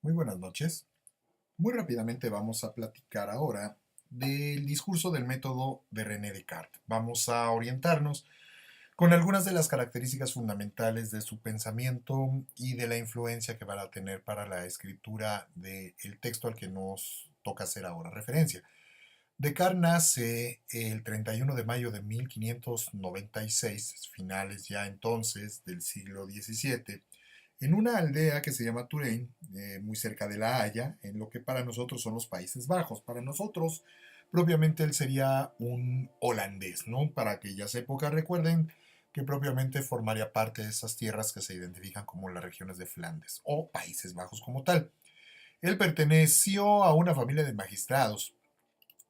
Muy buenas noches. Muy rápidamente vamos a platicar ahora del discurso del método de René Descartes. Vamos a orientarnos con algunas de las características fundamentales de su pensamiento y de la influencia que van a tener para la escritura del texto al que nos toca hacer ahora referencia. Descartes nace el 31 de mayo de 1596, finales ya entonces del siglo XVII, en una aldea que se llama Touraine, muy cerca de La Haya, en lo que para nosotros son los Países Bajos. Para nosotros, propiamente él sería un holandés, ¿no? Para aquellas épocas, recuerden que propiamente formaría parte de esas tierras que se identifican como las regiones de Flandes o Países Bajos como tal. Él perteneció a una familia de magistrados,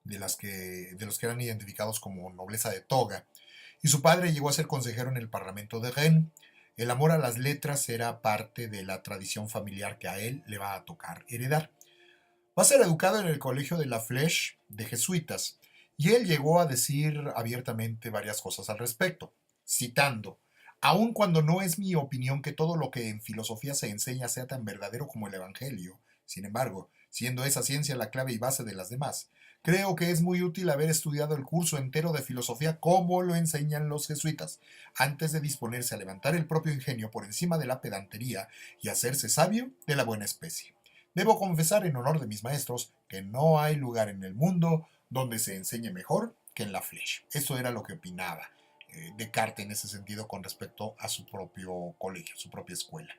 de los que eran identificados como nobleza de toga, y su padre llegó a ser consejero en el Parlamento de Rennes. El amor a las letras era parte de la tradición familiar que a él le va a tocar heredar. Va a ser educado en el colegio de La Flèche de jesuitas, y él llegó a decir abiertamente varias cosas al respecto, citando: aun cuando no es mi opinión que todo lo que en filosofía se enseña sea tan verdadero como el Evangelio, sin embargo, siendo esa ciencia la clave y base de las demás, creo que es muy útil haber estudiado el curso entero de filosofía como lo enseñan los jesuitas, antes de disponerse a levantar el propio ingenio por encima de la pedantería y hacerse sabio de la buena especie. Debo confesar en honor de mis maestros que no hay lugar en el mundo donde se enseñe mejor que en la Flèche. Eso era lo que opinaba Descartes en ese sentido con respecto a su propio colegio, su propia escuela.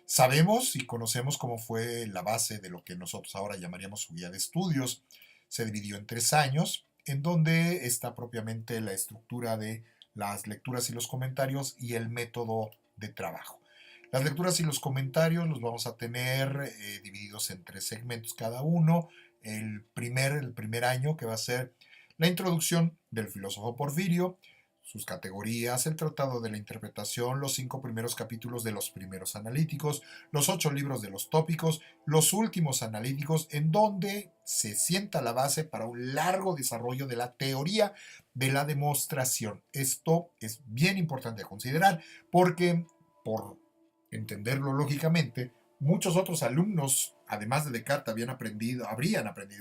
Sabemos y conocemos cómo fue la base de lo que nosotros ahora llamaríamos su guía de estudios. Se dividió en 3 años, en donde está propiamente la estructura de las lecturas y los comentarios y el método de trabajo. Las lecturas y los comentarios los vamos a tener divididos en 3 segmentos cada uno. El primer año, que va a ser la introducción del filósofo Porfirio, sus categorías, el tratado de la interpretación, los 5 primeros capítulos de los primeros analíticos, los 8 libros de los tópicos, los últimos analíticos, en donde se sienta la base para un largo desarrollo de la teoría de la demostración. Esto es bien importante a considerar porque, por entenderlo lógicamente, muchos otros alumnos, además de Descartes, habrían aprendido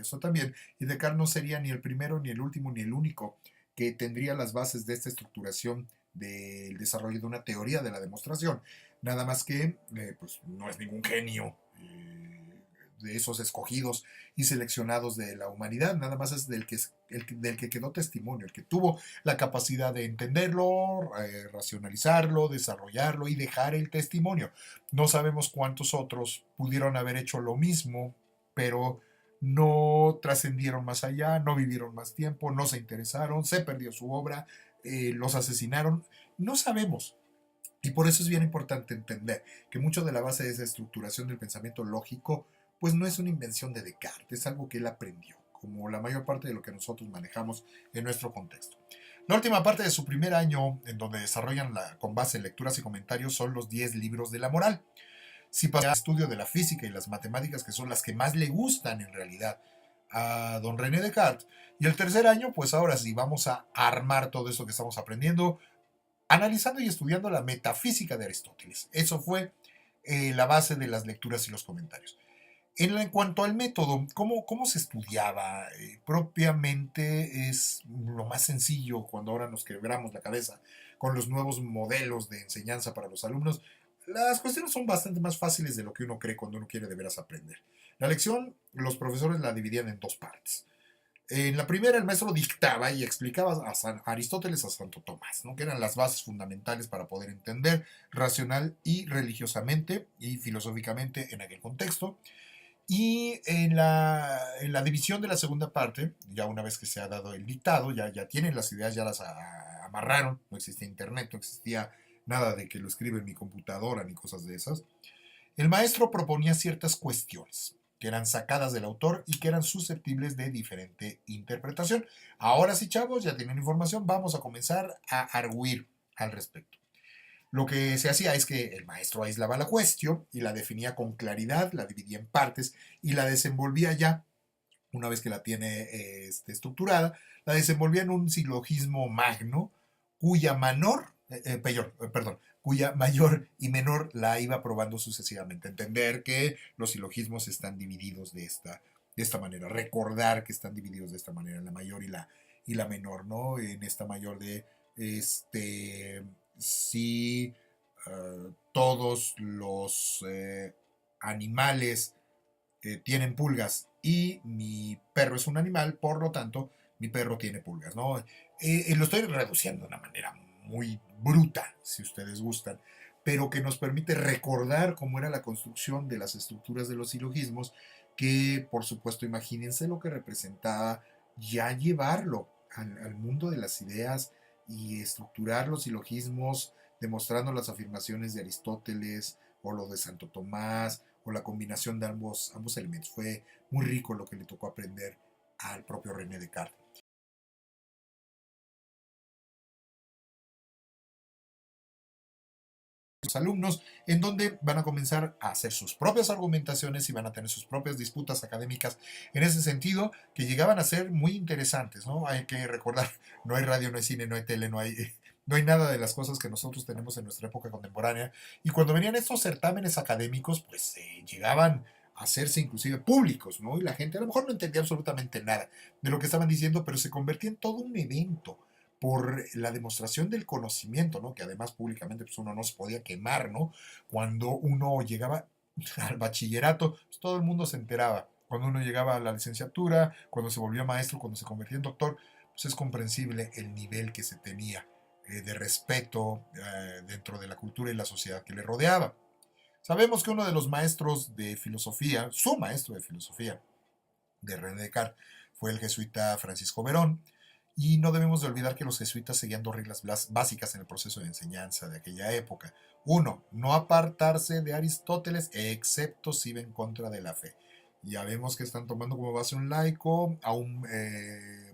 esto también, y Descartes no sería ni el primero, ni el último, ni el único que tendría las bases de esta estructuración del desarrollo de una teoría de la demostración. Nada más que pues no es ningún genio de esos escogidos y seleccionados de la humanidad, nada más es del que quedó testimonio, el que tuvo la capacidad de entenderlo, racionalizarlo, desarrollarlo y dejar el testimonio. No sabemos cuántos otros pudieron haber hecho lo mismo, pero no trascendieron más allá, no vivieron más tiempo, no se interesaron, se perdió su obra, los asesinaron, no sabemos. Y por eso es bien importante entender que mucho de la base de esa estructuración del pensamiento lógico, pues no es una invención de Descartes, es algo que él aprendió, como la mayor parte de lo que nosotros manejamos en nuestro contexto. La última parte de su primer año, en donde desarrollan con base en lecturas y comentarios, son los 10 libros de la moral. Si pasa al estudio de la física y las matemáticas, que son las que más le gustan en realidad a don René Descartes. Y el tercer año, pues ahora sí, vamos a armar todo eso que estamos aprendiendo, analizando y estudiando la metafísica de Aristóteles. Eso fue la base de las lecturas y los comentarios. En cuanto al método, ¿cómo se estudiaba? Propiamente es lo más sencillo cuando ahora nos quebramos la cabeza con los nuevos modelos de enseñanza para los alumnos. Las cuestiones son bastante más fáciles de lo que uno cree cuando uno quiere de veras aprender. La lección, los profesores la dividían en 2 partes. En la primera, el maestro dictaba y explicaba a Aristóteles, a Santo Tomás, ¿no? Que eran las bases fundamentales para poder entender racional y religiosamente y filosóficamente en aquel contexto. Y en la división de la segunda parte, ya una vez que se ha dado el dictado, ya tienen las ideas, ya las amarraron, no existía internet, no existía nada de que lo escribe en mi computadora ni cosas de esas. El maestro proponía ciertas cuestiones que eran sacadas del autor y que eran susceptibles de diferente interpretación. Ahora sí, chavos, ya tienen información, vamos a comenzar a arguir al respecto. Lo que se hacía es que el maestro aislaba la cuestión y la definía con claridad, la dividía en partes y la desenvolvía ya, una vez que la tiene estructurada, la desenvolvía en un silogismo magno cuya cuya mayor y menor la iba probando sucesivamente. Entender que los silogismos están divididos de esta manera, recordar que están divididos de esta manera, la mayor y la menor, ¿no? En esta mayor de, si todos los animales tienen pulgas y mi perro es un animal, por lo tanto, mi perro tiene pulgas, ¿no? Lo estoy reduciendo de una manera muy bruta, si ustedes gustan, pero que nos permite recordar cómo era la construcción de las estructuras de los silogismos, que por supuesto, imagínense lo que representaba ya llevarlo al mundo de las ideas y estructurar los silogismos, demostrando las afirmaciones de Aristóteles o lo de Santo Tomás, o la combinación de ambos elementos. Fue muy rico lo que le tocó aprender al propio René Descartes. Los alumnos, en donde van a comenzar a hacer sus propias argumentaciones y van a tener sus propias disputas académicas en ese sentido, que llegaban a ser muy interesantes, ¿no? Hay que recordar, no hay radio, no hay cine, no hay tele, no hay nada de las cosas que nosotros tenemos en nuestra época contemporánea. Y cuando venían estos certámenes académicos, pues llegaban a hacerse inclusive públicos, ¿no? Y la gente a lo mejor no entendía absolutamente nada de lo que estaban diciendo, pero se convertía en todo un evento por la demostración del conocimiento, ¿no? Que además públicamente pues uno no se podía quemar, ¿no? Cuando uno llegaba al bachillerato, pues todo el mundo se enteraba. Cuando uno llegaba a la licenciatura, cuando se volvió maestro, cuando se convertía en doctor, pues es comprensible el nivel que se tenía de respeto dentro de la cultura y la sociedad que le rodeaba. Sabemos que uno de los maestros de filosofía, su maestro de filosofía, de René Descartes, fue el jesuita Francisco Verón, y no debemos de olvidar que los jesuitas seguían dos reglas básicas en el proceso de enseñanza de aquella época. Uno, no apartarse de Aristóteles, excepto si va en contra de la fe. Ya vemos que están tomando como base un laico, a un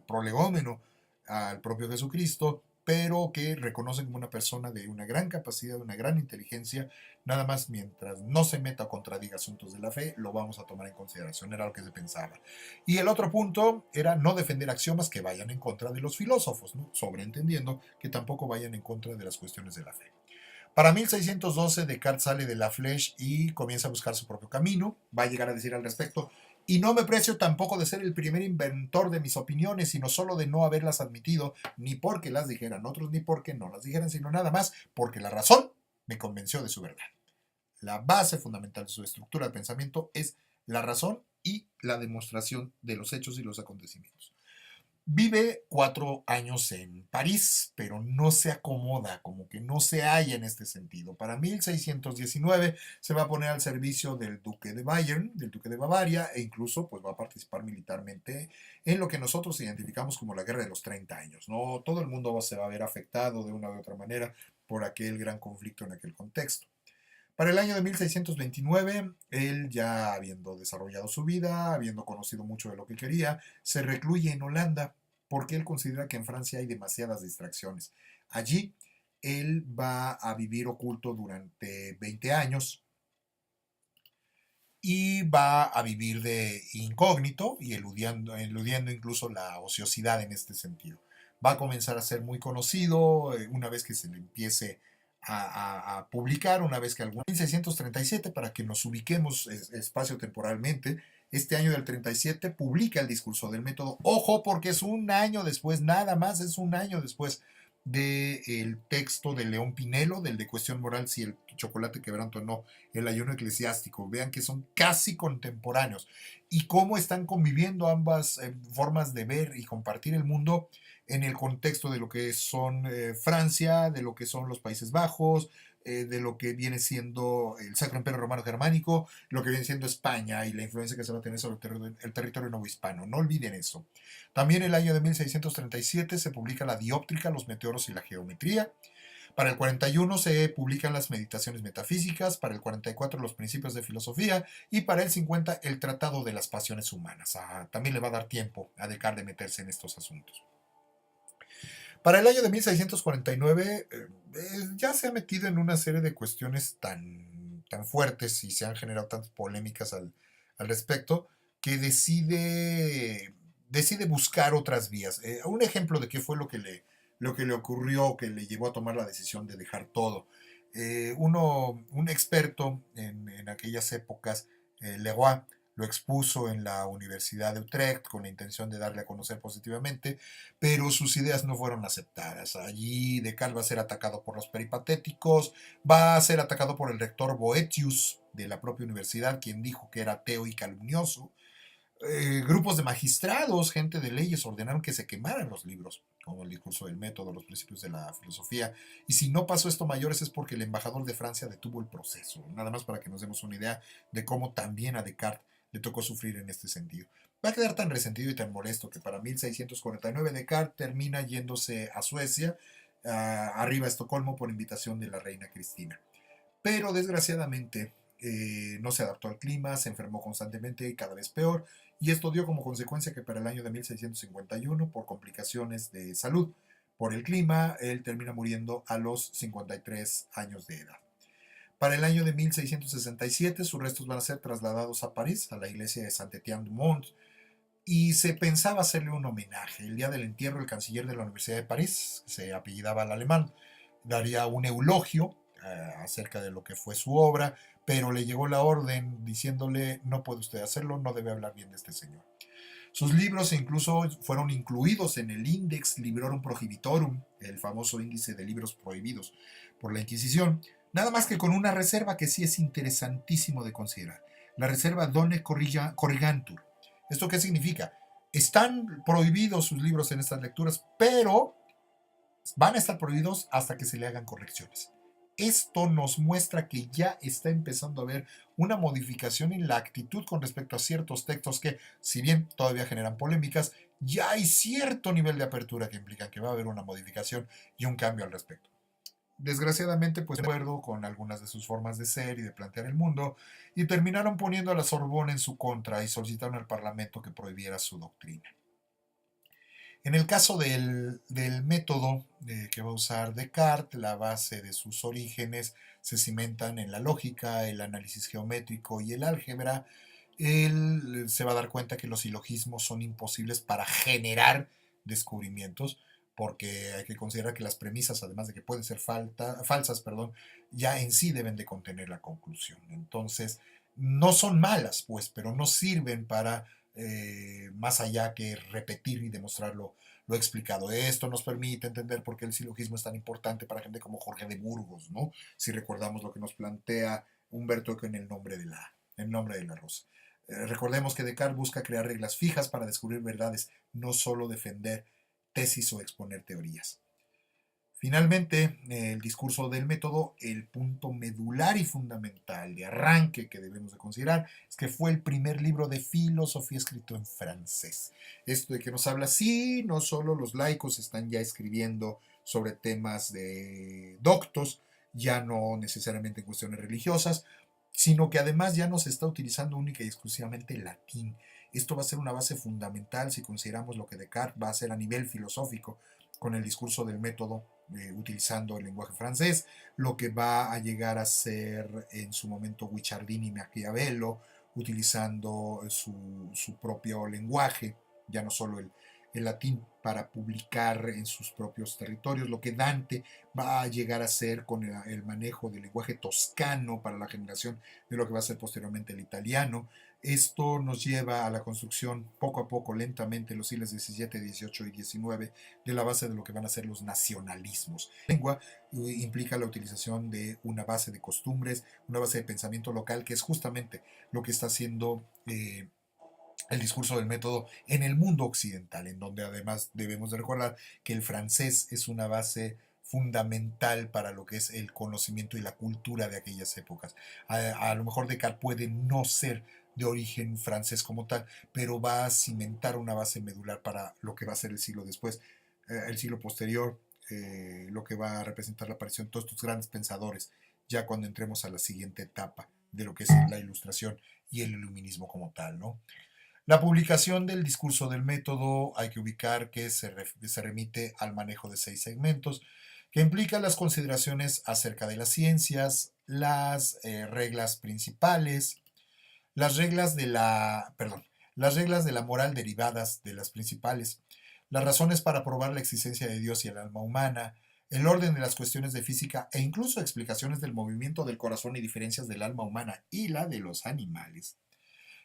prolegómeno al propio Jesucristo, pero que reconocen como una persona de una gran capacidad, de una gran inteligencia, nada más mientras no se meta o contradiga asuntos de la fe, lo vamos a tomar en consideración, era lo que se pensaba. Y el otro punto era no defender axiomas que vayan en contra de los filósofos, ¿no? Sobreentendiendo que tampoco vayan en contra de las cuestiones de la fe. Para 1612 Descartes sale de la Flèche y comienza a buscar su propio camino, va a llegar a decir al respecto: y no me precio tampoco de ser el primer inventor de mis opiniones, sino solo de no haberlas admitido, ni porque las dijeran otros, ni porque no las dijeran, sino nada más porque la razón me convenció de su verdad. La base fundamental de su estructura de pensamiento es la razón y la demostración de los hechos y los acontecimientos. Vive 4 años en París, pero no se acomoda, como que no se halla en este sentido. Para 1619 se va a poner al servicio del duque de Bayern, del duque de Bavaria, e incluso pues, va a participar militarmente en lo que nosotros identificamos como la Guerra de los 30 años. ¿No? Todo el mundo se va a ver afectado de una u otra manera por aquel gran conflicto en aquel contexto. Para el año de 1629, él ya habiendo desarrollado su vida, habiendo conocido mucho de lo que quería, se recluye en Holanda porque él considera que en Francia hay demasiadas distracciones. Allí él va a vivir oculto durante 20 años y va a vivir de incógnito y eludiendo incluso la ociosidad en este sentido. Va a comenzar a ser muy conocido una vez que se le empiece a publicar, una vez que algún 1637, para que nos ubiquemos espacio-temporalmente, este año del 37 publica el discurso del método. Ojo, porque es un año después, nada más es un año después del texto de León Pinelo, del de Cuestión Moral, si el chocolate quebranto o no, el ayuno eclesiástico. Vean que son casi contemporáneos y cómo están conviviendo ambas formas de ver y compartir el mundo en el contexto de lo que son Francia, de lo que son los Países Bajos, de lo que viene siendo el Sacro Imperio Romano Germánico, lo que viene siendo España y la influencia que se va a tener sobre el territorio novohispano. No olviden eso. También el año de 1637 se publica la Dióptrica, los meteoros y la geometría. Para el 41 se publican las Meditaciones Metafísicas, para el 44 los Principios de Filosofía y para el 50 el Tratado de las Pasiones Humanas. También le va a dar tiempo a Descartes de meterse en estos asuntos. Para el año de 1649 ya se ha metido en una serie de cuestiones tan fuertes y se han generado tantas polémicas al respecto que decide buscar otras vías. Un ejemplo de qué fue lo que le ocurrió, que le llevó a tomar la decisión de dejar todo. Un experto en aquellas épocas, Leroy, lo expuso en la Universidad de Utrecht con la intención de darle a conocer positivamente, pero sus ideas no fueron aceptadas. Allí Descartes va a ser atacado por los peripatéticos, va a ser atacado por el rector Boetius de la propia universidad, quien dijo que era ateo y calumnioso. Grupos de magistrados, gente de leyes, ordenaron que se quemaran los libros, como el discurso del método, los principios de la filosofía. Y si no pasó esto mayores es porque el embajador de Francia detuvo el proceso. Nada más para que nos demos una idea de cómo también a Descartes le tocó sufrir en este sentido. Va a quedar tan resentido y tan molesto que para 1649 Descartes termina yéndose a Suecia, arriba a Estocolmo, por invitación de la reina Cristina. Pero desgraciadamente no se adaptó al clima, se enfermó constantemente y cada vez peor, y esto dio como consecuencia que para el año de 1651, por complicaciones de salud por el clima, él termina muriendo a los 53 años de edad. Para el año de 1667 sus restos van a ser trasladados a París, a la iglesia de Saint-Étienne-du-Mont, y se pensaba hacerle un homenaje. El día del entierro, el canciller de la Universidad de París, que se apellidaba al alemán, daría un eulogio acerca de lo que fue su obra, pero le llegó la orden diciéndole: no puede usted hacerlo, no debe hablar bien de este señor. Sus libros incluso fueron incluidos en el Index Librorum Prohibitorum, el famoso índice de libros prohibidos por la Inquisición, nada más que con una reserva que sí es interesantísimo de considerar: la reserva Donne Corrigantur. ¿Esto qué significa? Están prohibidos sus libros en estas lecturas, pero van a estar prohibidos hasta que se le hagan correcciones. Esto nos muestra que ya está empezando a haber una modificación en la actitud con respecto a ciertos textos que, si bien todavía generan polémicas, ya hay cierto nivel de apertura que implica que va a haber una modificación y un cambio al respecto. Desgraciadamente, pues, de acuerdo con algunas de sus formas de ser y de plantear el mundo, y terminaron poniendo a la Sorbona en su contra y solicitaron al Parlamento que prohibiera su doctrina. En el caso del método que va a usar Descartes, la base de sus orígenes se cimentan en la lógica, el análisis geométrico y el álgebra. Él se va a dar cuenta que los silogismos son imposibles para generar descubrimientos, porque hay que considerar que las premisas, además de que pueden ser falsas, ya en sí deben de contener la conclusión. Entonces, no son malas, pues, pero no sirven para más allá que repetir y demostrar lo explicado. Esto nos permite entender por qué el silogismo es tan importante para gente como Jorge de Burgos, ¿no? Si recordamos lo que nos plantea Humberto Eco en el nombre de la rosa. Recordemos que Descartes busca crear reglas fijas para descubrir verdades, no solo defender tesis o exponer teorías. Finalmente, el discurso del método, el punto medular y fundamental de arranque que debemos de considerar es que fue el primer libro de filosofía escrito en francés. Esto de que nos habla, sí, no solo los laicos están ya escribiendo sobre temas de doctos, ya no necesariamente en cuestiones religiosas, sino que además ya no se está utilizando única y exclusivamente el latín. Esto va a ser una base fundamental si consideramos lo que Descartes va a hacer a nivel filosófico con el discurso del método, utilizando el lenguaje francés, lo que va a llegar a ser en su momento Guicciardini y Maquiavelo, utilizando su propio lenguaje, ya no solo el latín, para publicar en sus propios territorios, lo que Dante va a llegar a hacer con el manejo del lenguaje toscano para la generación de lo que va a ser posteriormente el italiano. Esto nos lleva a la construcción poco a poco, lentamente, en los siglos XVII, XVIII y XIX, de la base de lo que van a ser los nacionalismos. La lengua implica la utilización de una base de costumbres, una base de pensamiento local, que es justamente lo que está haciendo el discurso del método en el mundo occidental, en donde además debemos de recordar que el francés es una base fundamental para lo que es el conocimiento y la cultura de aquellas épocas. A lo mejor Descartes puede no ser de origen francés como tal, pero va a cimentar una base medular para lo que va a ser el siglo después, el siglo posterior, lo que va a representar la aparición de todos estos grandes pensadores, ya cuando entremos a la siguiente etapa de lo que es la ilustración y el iluminismo como tal, ¿no? La publicación del discurso del método hay que ubicar que se remite al manejo de 6 segmentos, que implican las consideraciones acerca de las ciencias, las reglas principales, las reglas de las reglas de la moral derivadas de las principales, las razones para probar la existencia de Dios y el alma humana, el orden de las cuestiones de física e incluso explicaciones del movimiento del corazón y diferencias del alma humana y la de los animales.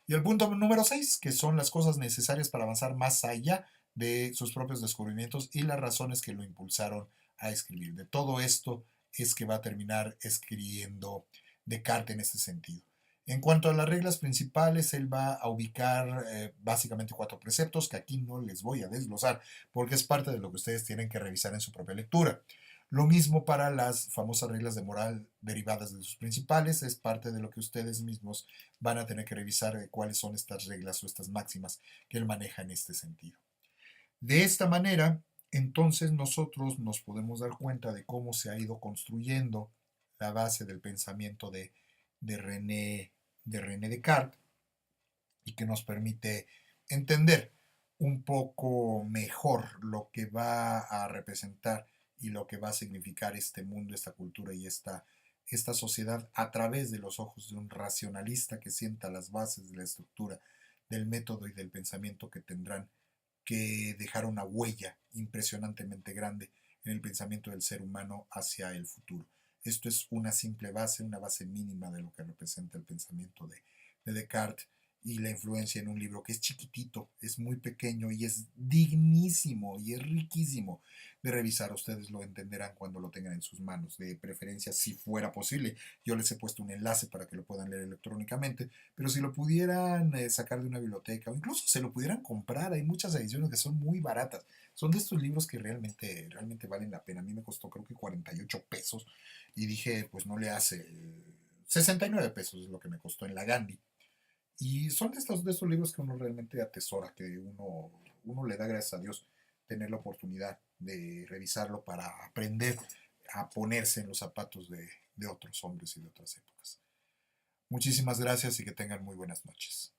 Y el punto número 6, que son las cosas necesarias para avanzar más allá de sus propios descubrimientos y las razones que lo impulsaron a escribir. De todo esto es que va a terminar escribiendo Descartes en este sentido. En cuanto a las reglas principales, él va a ubicar básicamente 4 preceptos que aquí no les voy a desglosar porque es parte de lo que ustedes tienen que revisar en su propia lectura. Lo mismo para las famosas reglas de moral derivadas de sus principales, es parte de lo que ustedes mismos van a tener que revisar cuáles son estas reglas o estas máximas que él maneja en este sentido. De esta manera, entonces nosotros nos podemos dar cuenta de cómo se ha ido construyendo la base del pensamiento de René, de René Descartes y que nos permite entender un poco mejor lo que va a representar y lo que va a significar este mundo, esta cultura y esta sociedad a través de los ojos de un racionalista que sienta las bases de la estructura del método y del pensamiento que tendrán que dejar una huella impresionantemente grande en el pensamiento del ser humano hacia el futuro. Esto es una simple base, una base mínima de lo que representa el pensamiento de Descartes y la influencia en un libro que es chiquitito, es muy pequeño y es dignísimo y es riquísimo de revisar. Ustedes lo entenderán cuando lo tengan en sus manos, de preferencia si fuera posible. Yo les he puesto un enlace para que lo puedan leer electrónicamente, pero si lo pudieran sacar de una biblioteca o incluso se lo pudieran comprar, hay muchas ediciones que son muy baratas. Son de estos libros que realmente valen la pena. A mí me costó creo que 48 pesos y dije, pues no le hace. 69 pesos es lo que me costó en la Gandhi. Y son de estos libros que uno realmente atesora, que uno le da gracias a Dios tener la oportunidad de revisarlo para aprender a ponerse en los zapatos de otros hombres y de otras épocas. Muchísimas gracias y que tengan muy buenas noches.